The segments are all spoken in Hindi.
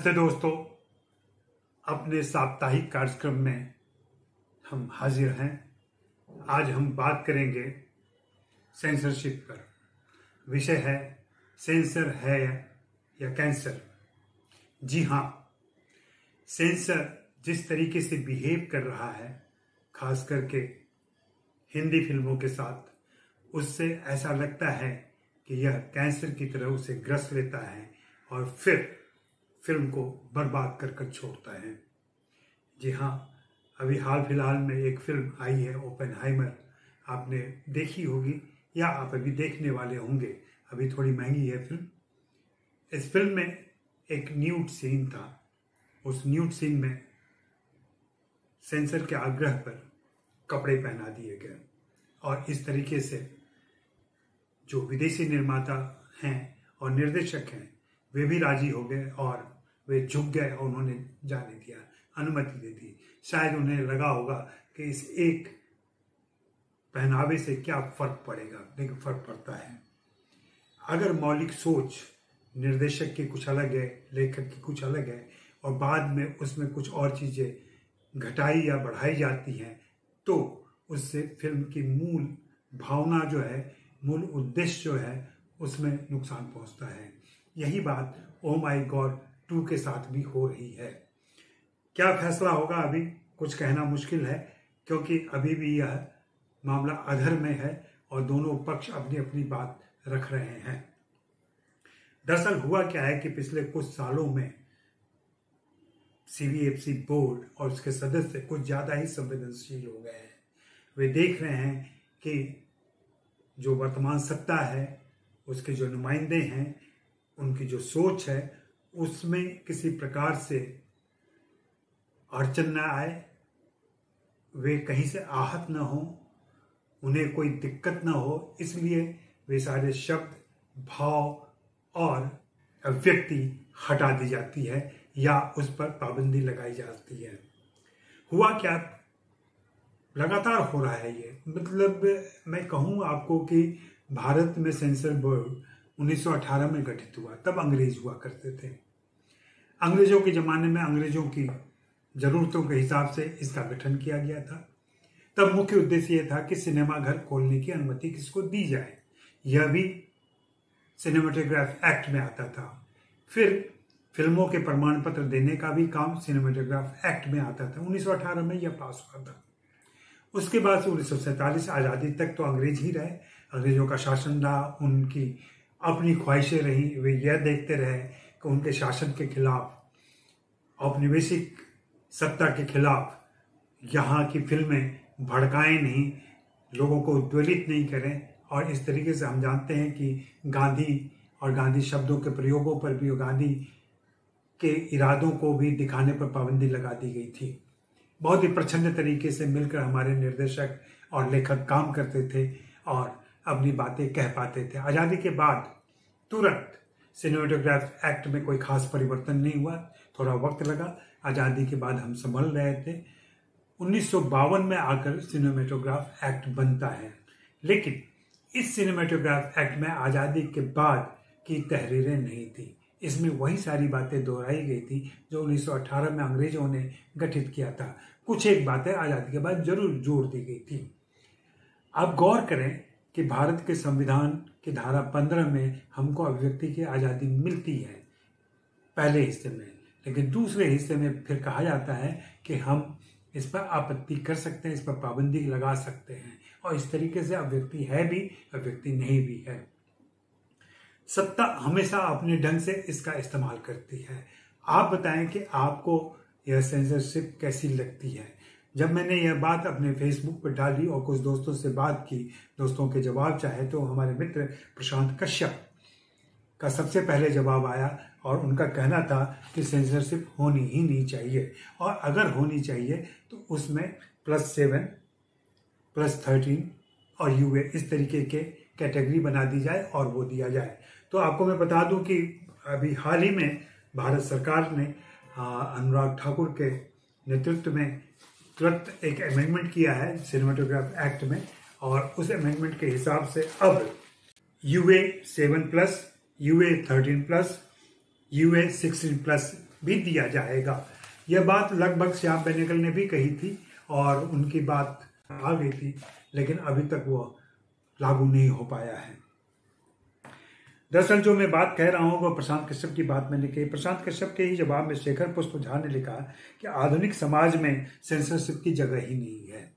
नमस्ते दोस्तों, अपने साप्ताहिक कार्यक्रम में हम हाजिर हैं। आज हम बात करेंगे सेंसरशिप पर। विषय है सेंसर है या कैंसर। जी हाँ, सेंसर जिस तरीके से बिहेव कर रहा है, खास करके हिंदी फिल्मों के साथ, उससे ऐसा लगता है कि यह कैंसर की तरह उसे ग्रस लेता है और फिर फिल्म को बर्बाद कर छोड़ता है। जी हाँ, अभी हाल फिलहाल में एक फिल्म आई है ओपेनहाइमर, आपने देखी होगी या आप अभी देखने वाले होंगे। अभी थोड़ी महंगी है फिल्म। इस फिल्म में एक न्यूड सीन था। उस न्यूड सीन में सेंसर के आग्रह पर कपड़े पहना दिए गए और इस तरीके से जो विदेशी निर्माता हैं और निर्देशक हैं वे भी राजी हो गए और वे झुक गए और उन्होंने जाने दिया, अनुमति दे दी। शायद उन्हें लगा होगा कि इस एक पहनावे से क्या फर्क पड़ेगा, लेकिन फर्क पड़ता है। अगर मौलिक सोच निर्देशक की कुछ अलग है, लेखक की कुछ अलग है और बाद में उसमें कुछ और चीजें घटाई या बढ़ाई जाती हैं, तो उससे फिल्म की मूल भावना जो है, मूल उद्देश्य जो है, उसमें नुकसान पहुंचता है। यही बात ओ माय गॉड 2 के साथ भी हो रही है। क्या फैसला होगा अभी कुछ कहना मुश्किल है, क्योंकि अभी भी यह मामला अधर में है और दोनों पक्ष अपनी अपनी बात रख रहे हैं। दरअसल हुआ क्या है कि पिछले कुछ सालों में सीबीएफसी बोर्ड और उसके सदस्य कुछ ज्यादा ही संवेदनशील हो गए हैं। वे देख रहे हैं कि जो वर्तमान सत्ता है, उसके जो नुमाइंदे हैं, उनकी जो सोच है, उसमें किसी प्रकार से अड़चन न आए, वे कहीं से आहत न हो, उन्हें कोई दिक्कत न हो, इसलिए वे सारे शब्द, भाव और अभिव्यक्ति हटा दी जाती है या उस पर पाबंदी लगाई जाती है। हुआ क्या, लगातार हो रहा है ये। मतलब मैं कहूँ आपको कि भारत में सेंसर बोर्ड 1918 में गठित हुआ, तब अंग्रेज हुआ करते थे। अंग्रेजों के जमाने में अंग्रेजों की जरूरतों के हिसाब से इसका गठन किया गया था। तब मुख्य उद्देश्य यह था कि सिनेमा घर खोलने की अनुमति किसको दी जाए। यह भी सिनेमेटोग्राफ एक्ट में आता था। फिर फिल्मों के प्रमाण पत्र देने का भी काम सिनेमेटोग्राफ एक्ट में आता था। 1918 में यह पास हुआ था। उसके बाद से 1947 आजादी तक तो अंग्रेज ही रहे। अंग्रेजों का शासन रहा, उनकी अपनी ख्वाहिशें रही। वे यह देखते रहे कि उनके शासन के खिलाफ, औपनिवेशिक सत्ता के खिलाफ यहाँ की फिल्में भड़काएं नहीं, लोगों को उद्वेलित नहीं करें। और इस तरीके से हम जानते हैं कि गांधी और गांधी शब्दों के प्रयोगों पर भी, गांधी के इरादों को भी दिखाने पर पाबंदी लगा दी गई थी। बहुत ही प्रच्छन्न तरीके से मिलकर हमारे निर्देशक और लेखक काम करते थे और अपनी बातें कह पाते थे। आज़ादी के बाद तुरंत सिनेमेटोग्राफ एक्ट में कोई खास परिवर्तन नहीं हुआ, थोड़ा वक्त लगा। आज़ादी के बाद हम संभल रहे थे। 1952 में आकर सिनेमेटोग्राफ एक्ट बनता है, लेकिन इस सिनेमेटोग्राफ एक्ट में आज़ादी के बाद की तहरीरें नहीं थी। इसमें वही सारी बातें दोहराई गई थी जो 1918 में अंग्रेजों ने गठित किया था। कुछ एक बातें आज़ादी के बाद जरूर जोड़ दी गई थी। आप गौर करें कि भारत के संविधान की धारा 15 में हमको अभिव्यक्ति की आज़ादी मिलती है पहले हिस्से में, लेकिन दूसरे हिस्से में फिर कहा जाता है कि हम इस पर आपत्ति कर सकते हैं, इस पर पाबंदी लगा सकते हैं। और इस तरीके से अभिव्यक्ति है भी, अभिव्यक्ति नहीं भी है। सत्ता हमेशा अपने ढंग से इसका इस्तेमाल करती है। आप बताएं कि आपको यह सेंसरशिप कैसी लगती है। जब मैंने यह बात अपने फेसबुक पर डाली और कुछ दोस्तों से बात की, दोस्तों के जवाब चाहे, तो हमारे मित्र प्रशांत कश्यप का सबसे पहले जवाब आया और उनका कहना था कि सेंसरशिप होनी ही नहीं चाहिए, और अगर होनी चाहिए तो उसमें +7, +13 और यूए इस तरीके के कैटेगरी बना दी जाए और वो दिया जाए। तो आपको मैं बता दूं कि अभी हाल ही में भारत सरकार ने अनुराग ठाकुर के नेतृत्व में तुरंत एक अमेंडमेंट किया है सिनेमेटोग्राफ एक्ट में, और उस अमेंडमेंट के हिसाब से अब UA 7+, UA 13+, UA 16+ भी दिया जाएगा। यह बात लगभग श्याम बेनेगल ने भी कही थी और उनकी बात आ गई थी, लेकिन अभी तक वो लागू नहीं हो पाया है। दरअसल जो मैं बात कह रहा हूँ वो प्रशांत कश्यप की बात मैंने कही। प्रशांत कश्यप के ही जवाब में शेखर पुष्प झा ने लिखा कि आधुनिक समाज में सेंसरशिप की जगह ही नहीं है,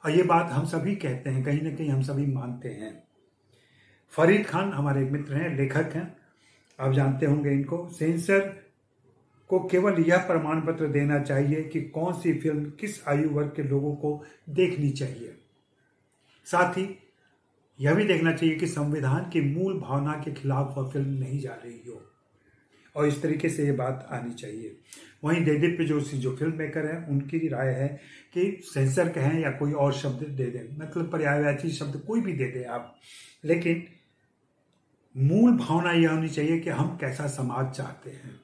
और ये बात हम सभी कहते हैं, कहीं ना कहीं हम सभी मानते हैं। फरीद खान हमारे एक मित्र हैं, लेखक हैं, आप जानते होंगे इनको। सेंसर को केवल यह प्रमाण पत्र देना चाहिए कि कौन सी फिल्म किस आयु वर्ग के लोगों को देखनी चाहिए। साथ ही यह भी देखना चाहिए कि संविधान की मूल भावना के खिलाफ वह फिल्म नहीं जा रही हो, और इस तरीके से ये बात आनी चाहिए। वहीं देदीप्य जोशी जो फिल्म मेकर हैं, उनकी राय है कि सेंसर कहें या कोई और शब्द दे दें, मतलब पर्यायवाची शब्द कोई भी दे दें आप, लेकिन मूल भावना यह होनी चाहिए कि हम कैसा समाज चाहते हैं।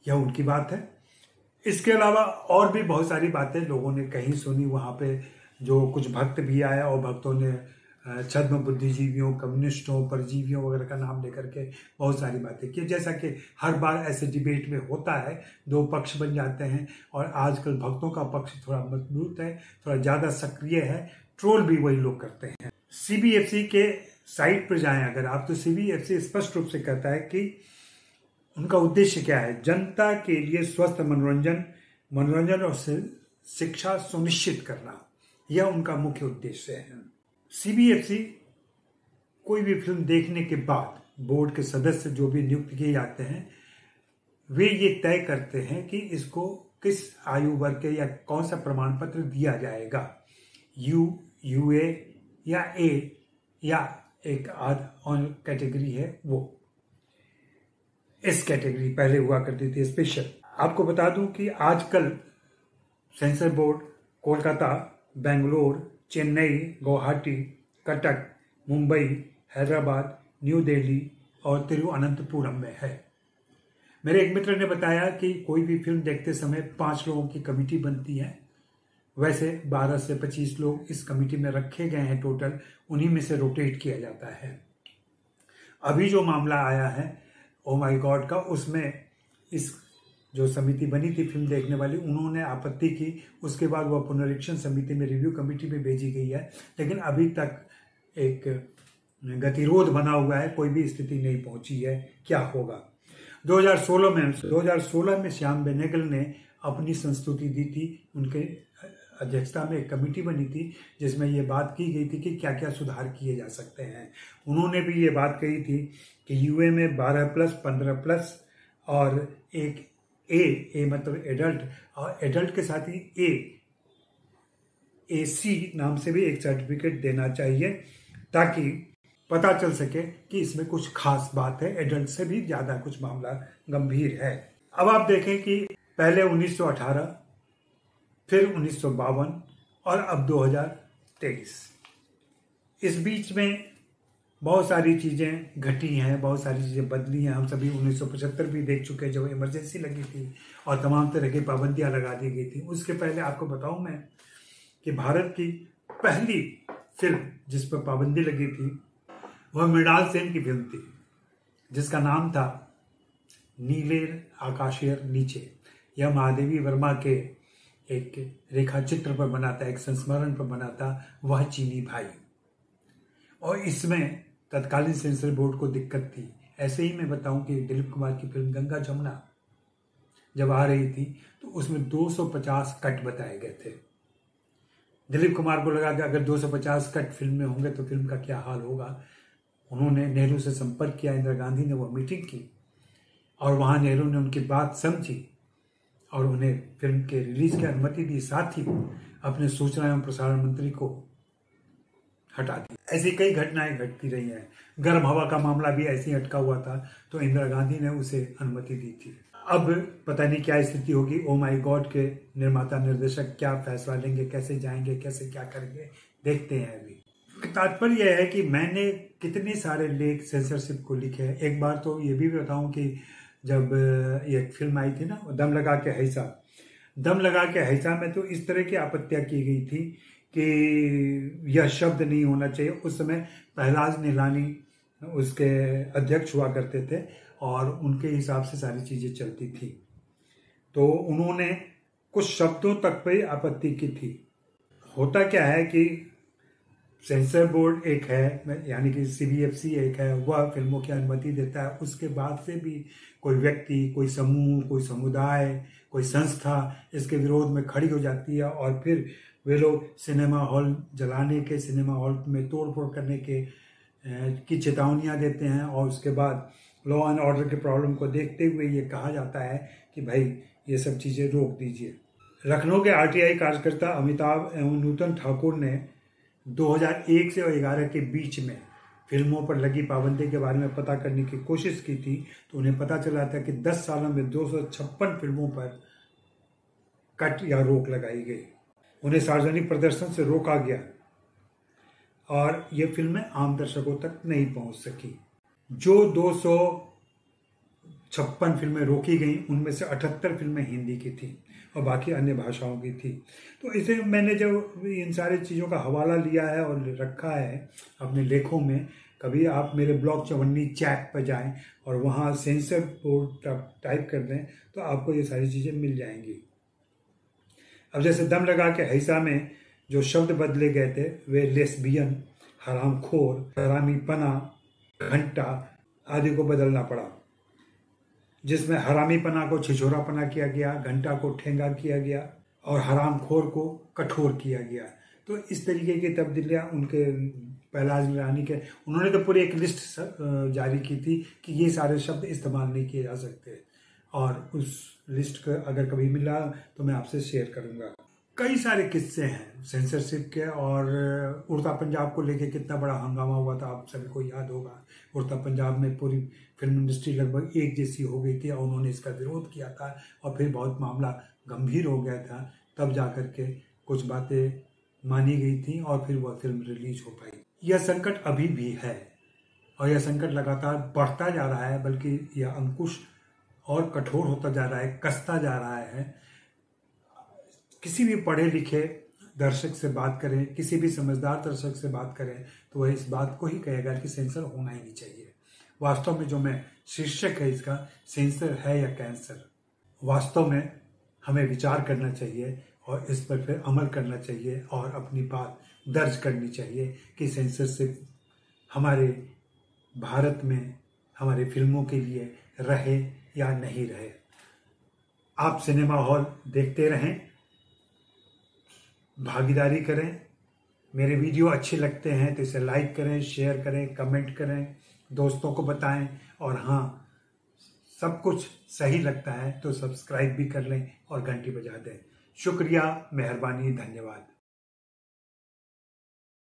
यह उनकी बात है। इसके अलावा और भी बहुत सारी बातें लोगों ने कहीं सुनी। वहाँ पे जो कुछ भक्त भी आए और भक्तों ने छद्म बुद्धिजीवियों, कम्युनिस्टों, परजीवियों वगैरह का नाम लेकर के बहुत सारी बातें की। जैसा कि हर बार ऐसे डिबेट में होता है, दो पक्ष बन जाते हैं, और आजकल भक्तों का पक्ष थोड़ा मजबूत है, थोड़ा ज़्यादा सक्रिय है, ट्रोल भी वही लोग करते हैं। CBFC के साइट पर जाएं अगर आप, तो CBFC स्पष्ट रूप से कहता है कि उनका उद्देश्य क्या है। जनता के लिए स्वस्थ मनोरंजन और शिक्षा सुनिश्चित करना, यह उनका मुख्य उद्देश्य है। CBFC कोई भी फिल्म देखने के बाद बोर्ड के सदस्य जो भी नियुक्त किए जाते हैं, वे ये तय करते हैं कि इसको किस आयु वर्ग के या कौन सा प्रमाण पत्र दिया जाएगा, UA या A, या एक और कैटेगरी है वो S कैटेगरी पहले हुआ करती थी, स्पेशल। आपको बता दूं कि आजकल sensor board Kolkata, Bangalore, Chennai, Guwahati, Cuttack, Mumbai, Hyderabad, new Delhi और तिरुवनंतपुरम में है। मेरे एक मित्र ने बताया कि कोई भी फिल्म देखते समय 5 लोगों की कमेटी बनती है। वैसे 12 से 25 लोग इस कमेटी में रखे गए हैं टोटल, उन्हीं में से रोटेट किया जाता है। अभी जो मामला आया है ओ माई गॉड का, उसमें इस जो समिति बनी थी फिल्म देखने वाली, उन्होंने आपत्ति की। उसके बाद वह पुनरीक्षण समिति में रिव्यू कमेटी में भेजी गई है, लेकिन अभी तक एक गतिरोध बना हुआ है, कोई भी स्थिति नहीं पहुंची है। क्या होगा 2016 में श्याम बेनेगल ने अपनी संस्तुति दी थी। उनके अध्यक्षता में एक कमेटी बनी थी जिसमें ये बात की गई थी कि क्या क्या सुधार किए जा सकते हैं। उन्होंने भी ये बात कही थी कि UA में 12+, 15+ और एक ए मतलब एडल्ट, और एडल्ट के साथ ही AC नाम से भी एक सर्टिफिकेट देना चाहिए, ताकि पता चल सके कि इसमें कुछ खास बात है, एडल्ट से भी ज़्यादा कुछ मामला गंभीर है। अब आप देखें कि पहले 1918, फिर 1952 और अब 2023, इस बीच में बहुत सारी चीज़ें घटी हैं, बहुत सारी चीज़ें बदली हैं। हम सभी 1975 भी देख चुके हैं जब इमरजेंसी लगी थी और तमाम तरह की पाबंदियां लगा दी गई थी। उसके पहले आपको बताऊं मैं कि भारत की पहली फिल्म जिस पर पाबंदी लगी थी वह मृणाल सेन की फिल्म थी, जिसका नाम था नीलेर आकाशेर नीचे। यह महादेवी वर्मा के एक रेखा चित्र पर बना था, एक संस्मरण पर बना था, वह चीनी भाई। और इसमें तत्कालीन सेंसर बोर्ड को दिक्कत थी। ऐसे ही मैं बताऊं कि दिलीप कुमार की फिल्म गंगा जमुना जब आ रही थी तो उसमें 250 कट बताए गए थे। दिलीप कुमार को लगा कि अगर 250 कट फिल्म में होंगे तो फिल्म का क्या हाल होगा। उन्होंने नेहरू से संपर्क किया, इंदिरा गांधी ने वो मीटिंग की और वहाँ नेहरू ने उनकी बात समझी और उन्हें फिल्म के रिलीज की अनुमति दी, साथ ही अपने सूचना एवं प्रसारण मंत्री को हटा दी। ऐसी कई घटनाएं घटती रही हैं। गर्म हवा का मामला भी ऐसे ही अटका हुआ था तो इंदिरा गांधी ने उसे अनुमति दी थी। अब पता नहीं क्या स्थिति होगी। ओ माई गॉड के निर्माता निर्देशक क्या फैसला लेंगे, कैसे जाएंगे, कैसे क्या करेंगे, देखते हैं। अभी तात्पर्य यह है कि मैंने कितने सारे लेख सेंसरशिप को लिखे हैं। एक बार तो ये भी बताऊं कि जब ये फिल्म आई थी ना दम लगा के हैसा में तो इस तरह की आपत्तियां की गई थी कि यह शब्द नहीं होना चाहिए। उस समय प्रहलाद निलानी उसके अध्यक्ष हुआ करते थे और उनके हिसाब से सारी चीज़ें चलती थी। तो उन्होंने कुछ शब्दों तक पे आपत्ति की थी। होता क्या है कि सेंसर बोर्ड एक है, यानी कि CBFC एक है, वह फिल्मों की अनुमति देता है। उसके बाद से भी कोई व्यक्ति, कोई समूह, कोई समुदाय, कोई संस्था इसके विरोध में खड़ी हो जाती है और फिर वे लोग सिनेमा हॉल जलाने के, सिनेमा हॉल में तोड़फोड़ करने की चेतावनियां देते हैं। और उसके बाद लॉ एंड ऑर्डर के प्रॉब्लम को देखते हुए ये कहा जाता है कि भाई ये सब चीज़ें रोक दीजिए। लखनऊ के RTI कार्यकर्ता अमिताभ एवं नूतन ठाकुर ने 2001 से 2011 के बीच में फिल्मों पर लगी पाबंदी के बारे में पता करने की कोशिश की थी। तो उन्हें पता चला था कि 10 सालों में 256 फिल्मों पर कट या रोक लगाई गई। उन्हें सार्वजनिक प्रदर्शन से रोका गया और ये फिल्में आम दर्शकों तक नहीं पहुंच सकी। जो 256 फिल्में रोकी गई उनमें से 78 फिल्में हिंदी की थी और बाकी अन्य भाषाओं की थी। तो इसे मैंने जब इन सारी चीज़ों का हवाला लिया है और रखा है अपने लेखों में, कभी आप मेरे ब्लॉग चवन्नी चैट पर जाएं और वहाँ सेंसर बोर्ड टाइप कर दें तो आपको ये सारी चीज़ें मिल जाएंगी। अब जैसे दम लगा के हैसा में जो शब्द बदले गए थे वे लेस्बियन, हरामखोर, हरामीपना, घंटा आदि को बदलना पड़ा, जिसमें हरामीपना को छिछोरापना किया गया, घंटा को ठेंगा किया गया और हरामखोर को कठोर किया गया। तो इस तरीके की तब्दीलियां उनके पहलाज ईरानी के, उन्होंने तो पूरी एक लिस्ट जारी की थी कि ये सारे शब्द इस्तेमाल नहीं किए जा सकते, और उस लिस्ट का अगर कभी मिला तो मैं आपसे शेयर करूंगा। कई सारे किस्से हैं सेंसरशिप के, और उड़ता पंजाब को लेके कितना बड़ा हंगामा हुआ था आप सभी को याद होगा। उड़ता पंजाब में पूरी फिल्म इंडस्ट्री लगभग एक जैसी हो गई थी और उन्होंने इसका विरोध किया था और फिर बहुत मामला गंभीर हो गया था, तब जाकर के कुछ बातें मानी गई थी और फिर वह फिल्म रिलीज हो पाई। यह संकट अभी भी है और यह संकट लगातार बढ़ता जा रहा है, बल्कि यह अंकुश और कठोर होता जा रहा है, कसता जा रहा है। किसी भी पढ़े लिखे दर्शक से बात करें, किसी भी समझदार दर्शक से बात करें तो वह इस बात को ही कहेगा कि सेंसर होना ही नहीं चाहिए। वास्तव में जो मैं शीर्षक है इसका, सेंसर है या कैंसर, वास्तव में हमें विचार करना चाहिए और इस पर फिर अमल करना चाहिए और अपनी बात दर्ज करनी चाहिए कि सेंसरशिप हमारे भारत में हमारे फिल्मों के लिए रहे या नहीं रहे। आप सिनेमा हॉल देखते रहें, भागीदारी करें। मेरे वीडियो अच्छे लगते हैं तो इसे लाइक करें, शेयर करें, कमेंट करें, दोस्तों को बताएं, और हाँ, सब कुछ सही लगता है तो सब्सक्राइब भी कर लें और घंटी बजा दें। शुक्रिया, मेहरबानी, धन्यवाद।